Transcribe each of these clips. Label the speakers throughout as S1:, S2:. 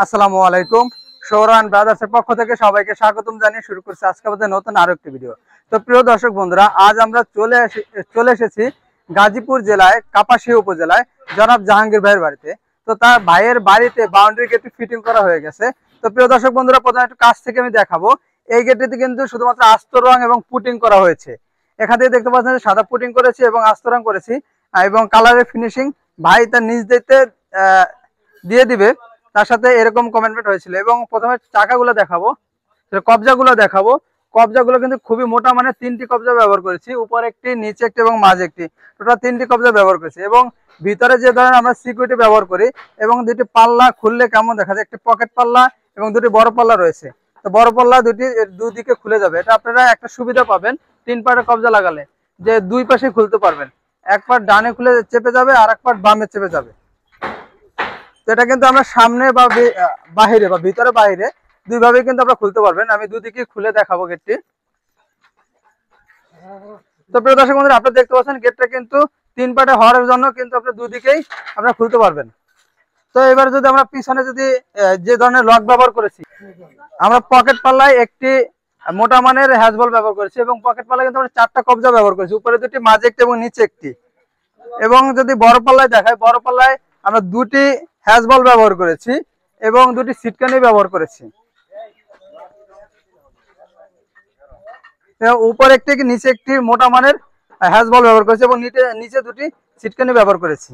S1: আসসালামু আলাইকুম। সৌরান ব্রাদার্সের পক্ষ থেকে সবাইকে স্বাগতম জানিয়ে শুরু করছি আজকে আমাদের নতুন আরো একটি ভিডিও। তো প্রিয় দর্শক বন্ধুরা, আজ আমরা চলে এসেছি গাজীপুর জেলায় কাপাসিয়া উপজেলায় জনাব জাহাঙ্গীর ভাইয়ের বাড়িতে। তো তার ভাইয়ের বাড়িতে বাউন্ডারি গেটটি ফিটিং করা হয়ে গেছে। তো প্রিয় দর্শক বন্ধুরা, প্রথমে একটু কাছ থেকে আমি দেখাবো। এই গেটটিতে কিন্তু শুধুমাত্র আস্ত রং এবং পুটিং করা হয়েছে। এখান থেকে দেখতে পাচ্ছেন যে সাদা পুটিং করেছি এবং আস্ত রং করেছি, এবং কালারের ফিনিশিং ভাই তার নিজ দিতে দিয়ে দিবে। তার সাথে এরকম কমেন্টমেন্ট হয়েছিল। এবং প্রথমে চাকাগুলো দেখাবো, কবজাগুলো দেখাবো। কবজাগুলো কিন্তু খুবই মোটা, মানে 3টি কবজা ব্যবহার করেছি, উপর একটি, নিচে একটি এবং মাঝে একটি, টোটাল 3টি কবজা ব্যবহার করেছি। এবং ভিতরে যে ধরনের আমরা সিকিউরিটি ব্যবহার করি, এবং দুটি পাল্লা খুললে কেমন দেখা যায়, একটি পকেট পাল্লা এবং দুটি বড় পাল্লা রয়েছে। তো বড় পাল্লা দুদিকে খুলে যাবে। এটা আপনারা একটা সুবিধা পাবেন 3 পার্টের কবজা লাগালে, যে দুই পাশে খুলতে পারবেন। এক পার্ট ডানে খুলে চেপে যাবে আর এক পার্ট বামে চেপে যাবে। এটা কিন্তু আমরা সামনে বা বাহিরে বা ভিতরে বাহিরে দুইভাবে কিন্তু আমরা খুলতে পারবেন। আমি দুদিকে খুলে দেখাবো গেটটি। তো প্রিয় দর্শক বন্ধুরা, আপনারা দেখতে পাচ্ছেন গেটটা কিন্তু 3 পার্টে হওয়ার জন্য কিন্তু আপনি দুদিকেই আপনারা খুলতে পারবেন। তো এবার যদি আমরা পিছনে যদি যে ধরনের লক ব্যবহার করেছি, আমরা পকেট পাল্লায় একটি মোটা মানের হ্যাজবল ব্যবহার করেছি, এবং পকেট পাল্লায় কিন্তু আমরা 4টা কবজা ব্যবহার করেছি, উপরে দুটি, মাঝে একটি এবং নিচে একটি। এবং যদি বড় পাল্লায় দেখায়, বড় পাল্লায় আমরা দুটি হ্যাজবল ব্যবহার করেছি এবং দুটি সিটকানি ব্যবহার করেছি। উপরে একটি, নিচে একটি মোটা মানের হ্যাজবল ব্যবহার করেছি এবং নিচে দুটি সিটকানি ব্যবহার করেছি।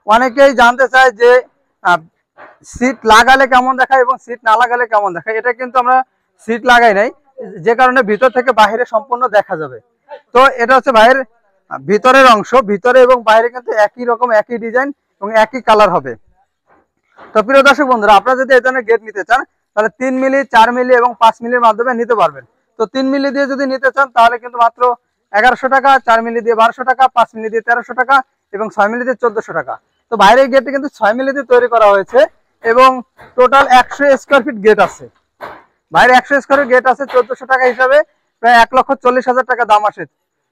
S1: অনেকেই জানতে চায় যে সিট লাগালে কেমন দেখায় এবং সিট না লাগালে কেমন দেখায়। এটা কিন্তু আমরা সিট লাগাই নাই, যে কারণে ভিতর থেকে বাইরে সম্পূর্ণ দেখা যাবে। তো এটা হচ্ছে ভাইয়ের ভিতরের অংশ। ভিতরে এবং বাইরে কিন্তু একই রকম, একই ডিজাইন এবং একই কালার হবে। তো প্রিয় দর্শক বন্ধুরা, আপনারা যদি এই ধরনের গেট নিতে চান, তাহলে 3 মিলি, 4 মিলি এবং 5 মিলির মাধ্যমে নিতে পারবেন। তো 3 মিলি দিয়ে যদি নিতে চান, তাহলে কিন্তু মাত্র 1100 টাকা, 4 মিলি দিয়ে 1200 টাকা, 5 মিলি দিয়ে 1300 টাকা এবং 6 মিলি দিয়ে 1400 টাকা। তো বাইরের গেটটি কিন্তু 6 মিলি দিয়ে তৈরি করা হয়েছে এবং টোটাল 100 স্কোয়ার ফিট গেট আছে। বাইরে 100 স্কোয়ার ফিট গেট আছে, 1400 টাকা হিসাবে প্রায় 1,40,000 টাকা দাম আসে।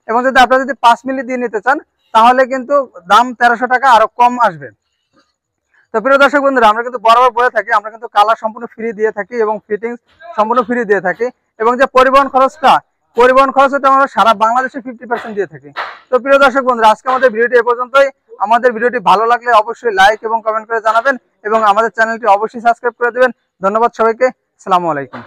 S1: এবং যদি আপনারা যদি 5 মিলি দিয়ে নিতে চান, তাহলে কিন্তু দাম 1300 টাকা আরো কম আসবে। তো প্রিয় দর্শক বন্ধুরা, আমরা কিন্তু বরাবর বলে থাকি, আমরা কিন্তু কালার সম্পূর্ণ ফ্রি দিয়ে থাকি এবং ফিটিংস সম্পূর্ণ ফ্রি দিয়ে থাকি। এবং যে পরিবহন খরচটা আমরা সারা বাংলাদেশে 50% দিয়ে থাকি। তো প্রিয় দর্শক বন্ধুরা, আজকে আমাদের ভিডিওটি এ পর্যন্তই। আমাদের ভিডিওটি ভালো লাগলে অবশ্যই লাইক এবং কমেন্ট করে জানাবেন এবং আমাদের চ্যানেলটি অবশ্যই সাবস্ক্রাইব করে দেবেন। ধন্যবাদ সবাইকে। আসসালামু আলাইকুম।